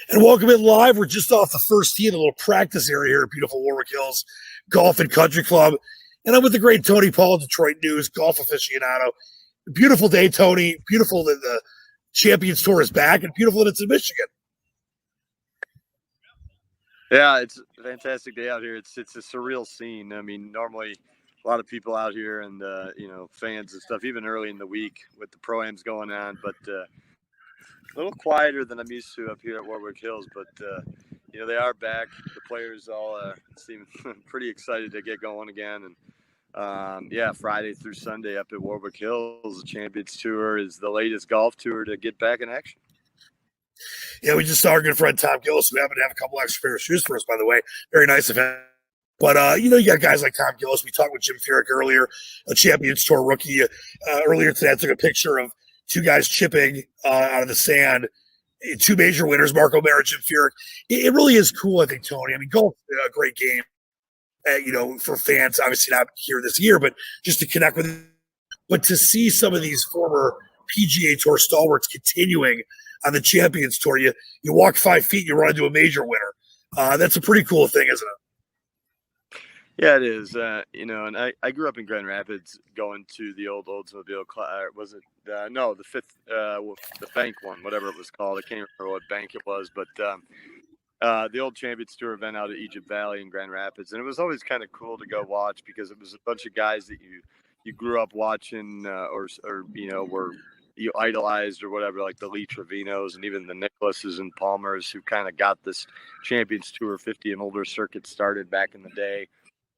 And welcome in live. We're just off the first tee in a little practice area here at beautiful Warwick Hills Golf and Country Club. And I'm with the great Tony Paul, Detroit News, golf aficionado. Beautiful day, Tony. Beautiful that the Champions Tour is back, and beautiful that it's in Michigan. Yeah, it's a fantastic day out here. It's a surreal scene. I mean, normally a lot of people out here and, fans and stuff, even early in the week with the Pro-Ams going on. But a little quieter than I'm used to up here at Warwick Hills. But, they are back. The players all seem pretty excited to get going again. And, Friday through Sunday up at Warwick Hills, the Champions Tour is the latest golf tour to get back in action. Yeah, we just saw our good friend Tom Gillis, who happened to have a couple extra pair of shoes for us, by the way. Very nice of him. But, you got guys like Tom Gillis. We talked with Jim Furyk earlier, a Champions Tour rookie. Earlier today, I took a picture of two guys chipping out of the sand. Two major winners, Mark O'Mara, Jim Furyk. It really is cool, I think, Tony. I mean, golf is a great game, for fans, obviously not here this year, but just to connect with them. But to see some of these former PGA Tour stalwarts continuing on the Champions Tour, you walk 5 feet, you run into a major winner. That's a pretty cool thing, isn't it? Yeah, it is. And I grew up in Grand Rapids, going to the old Oldsmobile. Was it the fifth, the bank one, whatever it was called. I can't remember what bank it was, but the old Champions Tour event out at Egypt Valley in Grand Rapids, and it was always kind of cool to go watch because it was a bunch of guys that you grew up watching, or were you idolized or whatever, like the Lee Trevinos and even the Nicklases and Palmers, who kind of got this Champions Tour 50 and older circuit started back in the day.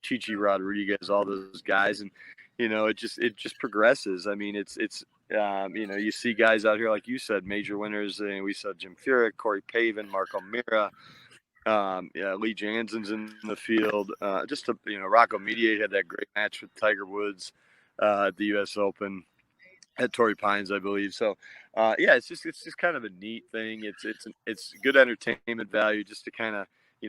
Chichi Rodriguez, all those guys, and it just progresses. I mean, it's you see guys out here, like you said, major winners. And we saw Jim Furyk, Corey Pavin, Mark O'Mara, Lee Jansen's in the field. Rocco Mediate had that great match with Tiger Woods at the U.S. Open at Torrey Pines, I believe. So, it's just kind of a neat thing. It's good entertainment value just to kind of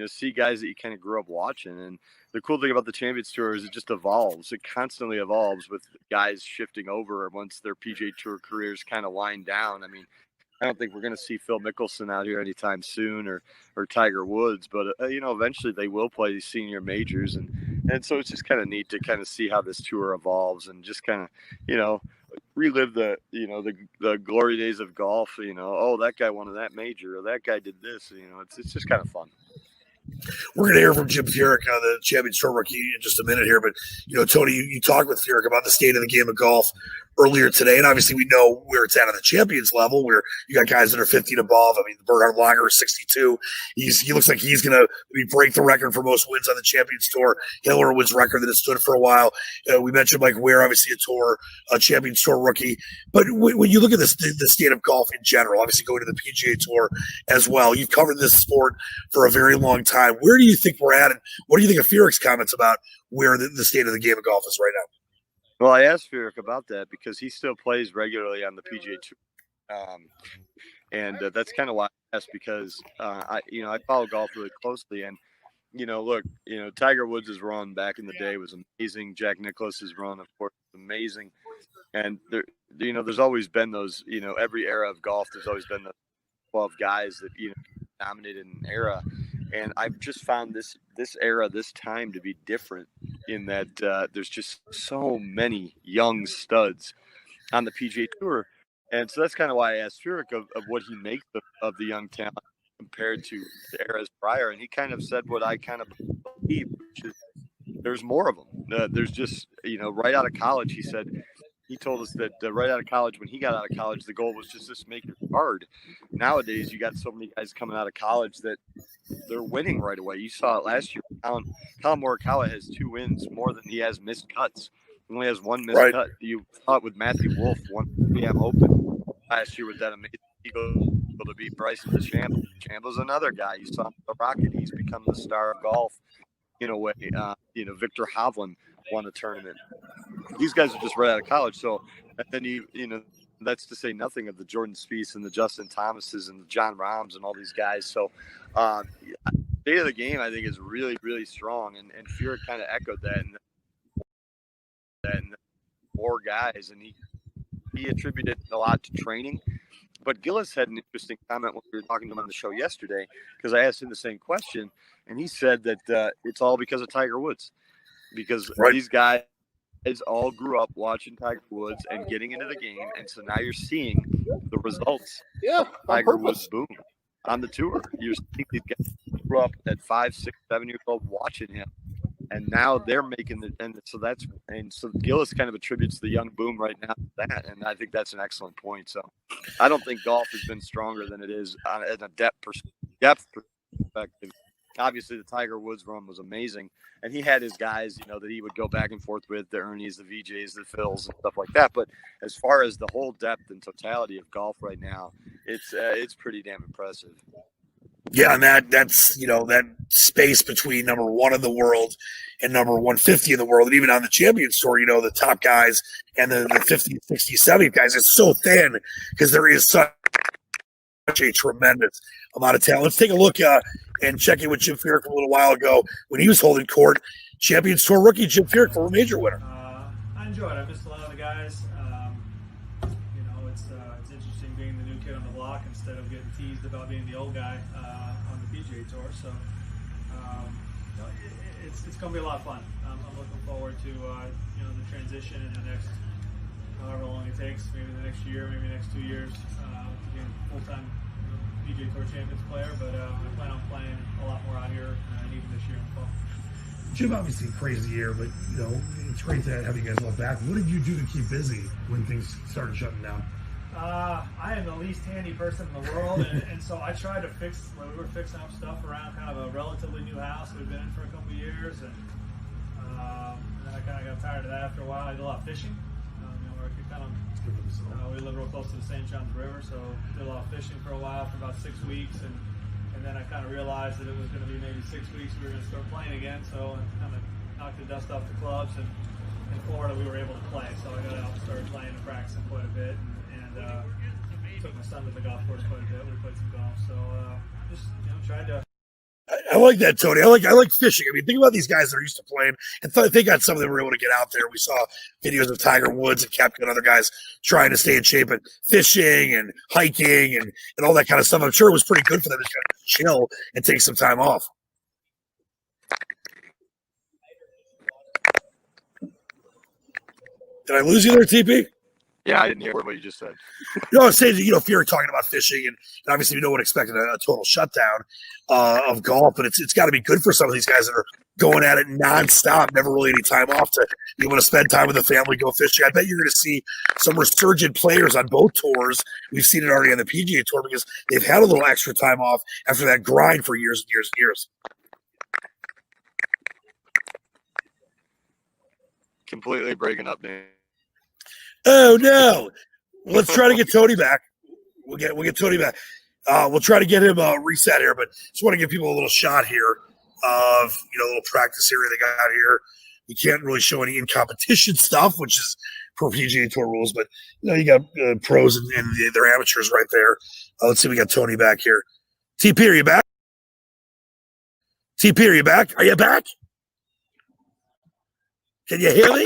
see guys that you kind of grew up watching. And the cool thing about the Champions Tour is it just evolves. It constantly evolves with guys shifting over once their PGA Tour careers kind of wind down. I mean, I don't think we're going to see Phil Mickelson out here anytime soon or Tiger Woods, but eventually they will play these senior majors, and so it's just kind of neat to kind of see how this tour evolves and just kind of relive the the glory days of golf. That guy won that major, or that guy did this. It's just kind of fun. We're going to hear from Jim Furyk, the Champions Tour rookie, in just a minute here. But, Tony, you talked with Furyk about the state of the game of golf earlier today. And obviously we know where it's at on the Champions level, where you got guys that are 50 and above. I mean, the Bernhard Langer is 62. He looks like he's going to break the record for most wins on the Champions Tour. Hiller wins record that has stood for a while. We mentioned Mike Ware, obviously a Champions Tour rookie. But when you look at the state of golf in general, obviously going to the PGA Tour as well, you've covered this sport for a very long time. Where do you think we're at, and what do you think of Furyk's comments about where the state of the game of golf is right now? Well, I asked Furyk about that because he still plays regularly on the PGA Tour, and that's kind of why I asked, because I follow golf really closely, and Tiger Woods' run back in the day was amazing. Jack Nicklaus's run, of course, was amazing, and there's always been those, every era of golf, there's always been the 12 guys that dominated an era. And I've just found this era, this time, to be different in that there's just so many young studs on the PGA Tour. And so that's kind of why I asked Furyk of what he makes of the young talent compared to the eras prior. And he kind of said what I kind of believe, which is there's more of them. There's just, right out of college, he told us that right out of college, when he got out of college, the goal was just to make it hard. Nowadays, you got so many guys coming out of college that they're winning right away. You saw it last year. Colin Morikawa has 2 wins more than he has missed cuts. He only has 1 missed cut. You saw it with Matthew Wolff, 1 PM Open last year with that amazing eagle to beat Bryson DeChambeau. DeChambeau's another guy. You saw the Rocket. He's become the star of golf in a way. Victor Hovland won a tournament. These guys are just right out of college. So, and then that's to say nothing of the Jordan Spieth and the Justin Thomases and the John Rahms and all these guys. So, state of the game, I think, is really, really strong. And Furyk kind of echoed that. And more guys. And he attributed a lot to training. But Gillis had an interesting comment when we were talking to him on the show yesterday, because I asked him the same question, and he said that it's all because of Tiger Woods, because these guys all grew up watching Tiger Woods and getting into the game, and so now you're seeing the results. Yeah, Tiger Woods boom on the tour. You're seeing these guys grew up at 5, 6, 7 years old watching him, and now they're making so Gillis kind of attributes the young boom right now to that, and I think that's an excellent point. So I don't think golf has been stronger than it is at a depth perspective. Obviously, the Tiger Woods run was amazing, and he had his guys, that he would go back and forth with, the Ernies, the VJs, the Phils, and stuff like that. But as far as the whole depth and totality of golf right now, it's pretty damn impressive. Yeah, and that's that space between number 1 in the world and number 150 in the world, and even on the Champions Tour, the top guys and the 50, 60, 70 guys, it's so thin because there is such a tremendous amount of talent. Let's take a look and check in with Jim Furyk a little while ago when he was holding court. Champions Tour rookie Jim Furyk, former major winner. I enjoyed it. I missed a lot of the guys. It's interesting being the new kid on the block instead of getting teased about being the old guy on the PGA Tour. So it's going to be a lot of fun. I'm looking forward to the transition in the next however long it takes, maybe the next year, maybe the next 2 years, to be a full-time PGA Tour Champions player. But I plan on playing a lot more out here, even this year in the fall. Jim, obviously crazy year, but it's great to have you guys look back. What did you do to keep busy when things started shutting down? I am the least handy person in the world, and so I tried to we were fixing up stuff around kind of a relatively new house that we've been in for a couple of years, and then I kind of got tired of that after a while. I did a lot of fishing. We live real close to the St. Johns River, so did a lot of fishing for a while, for about 6 weeks, and then I kind of realized that it was going to be maybe 6 weeks we were going to start playing again, so I kind of knocked the dust off the clubs, and in Florida we were able to play, so I got out and started playing and practicing quite a bit, and took my son to the golf course quite a bit. We played some golf, so just tried to. I like that, Tony. I like fishing. I mean, think about these guys that are used to playing, and they got some of them were able to get out there. We saw videos of Tiger Woods and Koepka and other guys trying to stay in shape and fishing and hiking and all that kind of stuff. I'm sure it was pretty good for them to kind of chill and take some time off. Did I lose you there, TP? Yeah, I didn't hear what you just said. I was saying, Furyk talking about fishing, and obviously no one expected a total shutdown of golf, but it's got to be good for some of these guys that are going at it nonstop, never really any time off to be able to spend time with the family, go fishing. I bet you're going to see some resurgent players on both tours. We've seen it already on the PGA Tour because they've had a little extra time off after that grind for years and years and years. Completely breaking up, man. Oh no! Let's try to get Tony back. We'll get Tony back. We'll try to get him reset here, but just want to give people a little shot here of a little practice area they got here. We can't really show any in competition stuff, which is per PGA Tour rules, but you got pros and their amateurs right there. Let's see, we got Tony back here. TP, are you back? TP, are you back? Are you back? Can you hear me?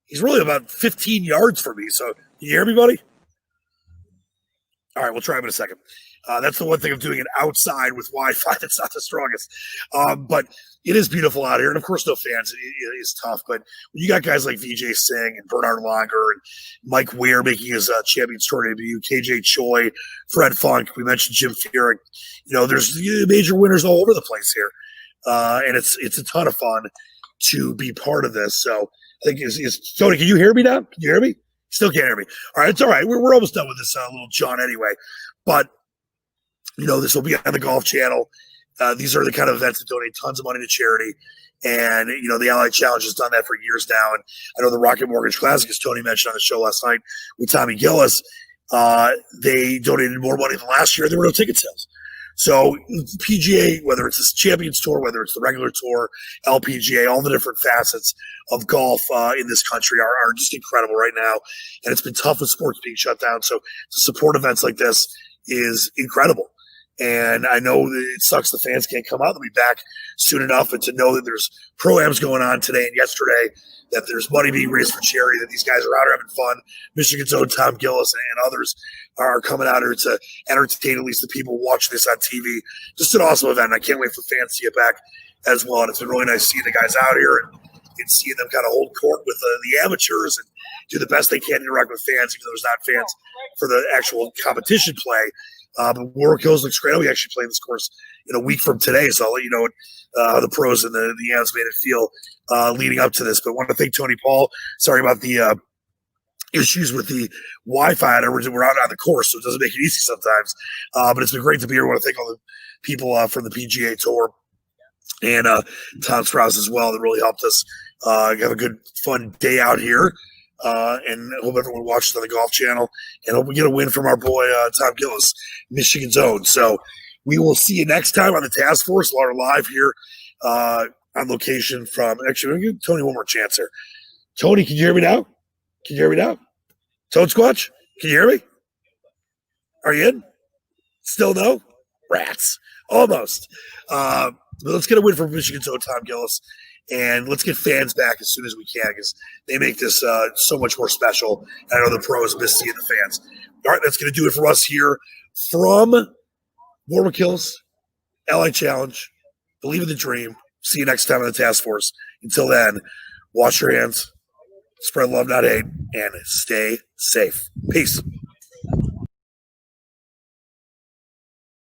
He's really about 15 yards from me. So, can you hear me, buddy? All right, we'll try him in a second. That's the one thing of doing it outside with Wi-Fi. That's not the strongest. But it is beautiful out here. And, of course, no fans. It is tough. But when you got guys like Vijay Singh and Bernard Langer and Mike Weir making his Champions Tour debut, KJ Choi, Fred Funk, we mentioned Jim Furyk. There's major winners all over the place here. And it's a ton of fun to be part of this. So, I think is Tony, can you hear me now? Can you hear me? Still can't hear me. All right, it's all right. We're almost done with this little John anyway. But, this will be on the Golf Channel. These are the kind of events that donate tons of money to charity. And, the Allied Challenge has done that for years now. And I know the Rocket Mortgage Classic, as Tony mentioned on the show last night with Tommy Gillis, they donated more money than last year. There were no ticket sales. So PGA, whether it's the Champions Tour, whether it's the regular tour, LPGA, all the different facets of golf in this country are just incredible right now. And it's been tough with sports being shut down. So to support events like this is incredible. And I know that it sucks the fans can't come out. They'll be back soon enough. And to know that there's pro-ams going on today and yesterday, that there's money being raised for charity, that these guys are out here having fun. Michigan's own Tom Gillis and others are coming out here to entertain at least the people watching this on TV. Just an awesome event. I can't wait for fans to get back as well. And it's been really nice seeing the guys out here and seeing them kind of hold court with the amateurs and do the best they can to interact with fans, even though there's not fans for the actual competition play. But Warwick Hills looks great. We actually play this course in a week from today, so I'll let you know how the pros and the AMs made it feel leading up to this. But I want to thank Tony Paul. Sorry about the issues with the Wi-Fi. We're out on the course, so it doesn't make it easy sometimes. But it's been great to be here. I want to thank all the people from the PGA Tour and Tom Sprouse as well that really helped us have a good, fun day out here. And hope everyone watches on the Golf Channel, and hope we get a win from our boy Tom Gillis, Michigan's own. So we will see you next time on the Task Force. We're live here on location from. Actually, I'm going to give Tony one more chance here. Tony, can you hear me now? Can you hear me now? Toad Squatch, can you hear me? Are you in? Still no? Rats. Almost. But let's get a win from Michigan's own Tom Gillis. And let's get fans back as soon as we can because they make this so much more special. And I know the pros miss seeing the fans. All right, that's going to do it for us here from Warwick Hills, LA Challenge. Believe in the dream. See you next time on the Task Force. Until then, wash your hands, spread love, not hate, and stay safe. Peace.